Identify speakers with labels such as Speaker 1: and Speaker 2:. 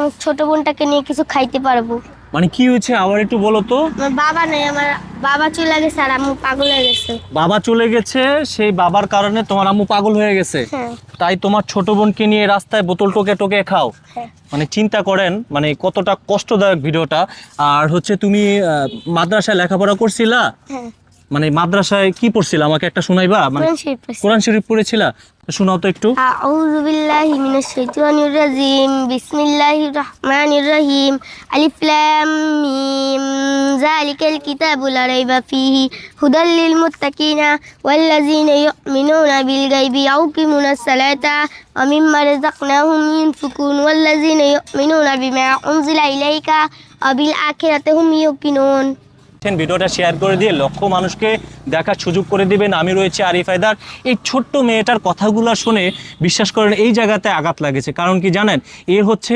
Speaker 1: আমার ছোট বোনটাকে নিয়ে কিছু খাইতে পারবো।
Speaker 2: মানে কি হয়েছে আবার একটু বলো তো।
Speaker 1: আমার বাবা নেই, আমার বাবা চলে গেছে আর আম্মু পাগল হয়ে গেছে।
Speaker 2: বাবা চলে গেছে, সেই বাবার কারণে তোমার আম্মু পাগল হয়ে গেছে।
Speaker 1: হ্যাঁ
Speaker 2: তাই তোমার ছোট বোনকে নিয়ে রাস্তায় বোতল টোকে টোকে খাও।
Speaker 1: হ্যাঁ।
Speaker 2: মানে চিন্তা করেন মানে কতটা কষ্টদায়ক ভিডিওটা। আর হচ্ছে তুমি মাদ্রাসায় লেখাপড়া করছিলা?
Speaker 1: হ্যাঁ
Speaker 2: মানে মাদ্রাসায় কি পড়ছিলা আমাকে একটা শোনাইবা? মানে
Speaker 1: কোরআন শরীফ পড়ছি।
Speaker 2: কোরআন শরীফ পড়েছিলা? শোনাও তো একটু।
Speaker 1: আউযু বিল্লাহি মিনাশ শাইতানির রাজিম, বিসমিল্লাহির রহমানির রহিম, আলিফ লাম মিম, যালিকাল কিতাবু লা রাইবা ফীহি, হুদাল লিল মুত্তাকিনা, ওয়াল্লাযীনা ইউমিনুনা বিল গায়বি ইয়াকিমুনাস সালাতা ওয়া মিম্মা রাযাকনাহুম ইউনফিকুন, ওয়াল্লাযীনা ইউমিনুনা বিমা উনজিলা ইলাইকা ওয়া বিল আখিরাতি হুম ইউকিনুন।
Speaker 2: ভিডিওটা শেয়ার করে দিয়ে লক্ষ মানুষকে দেখার সুযোগ করে দিবেন। আমি রয়েছে আরিফ হায়দার। এই ছোট্ট মেয়েটার কথাগুলো শুনে বিশ্বাস করেন এই জায়গাতে আঘাত লাগেছে। কারণ কি জানেন, এর হচ্ছে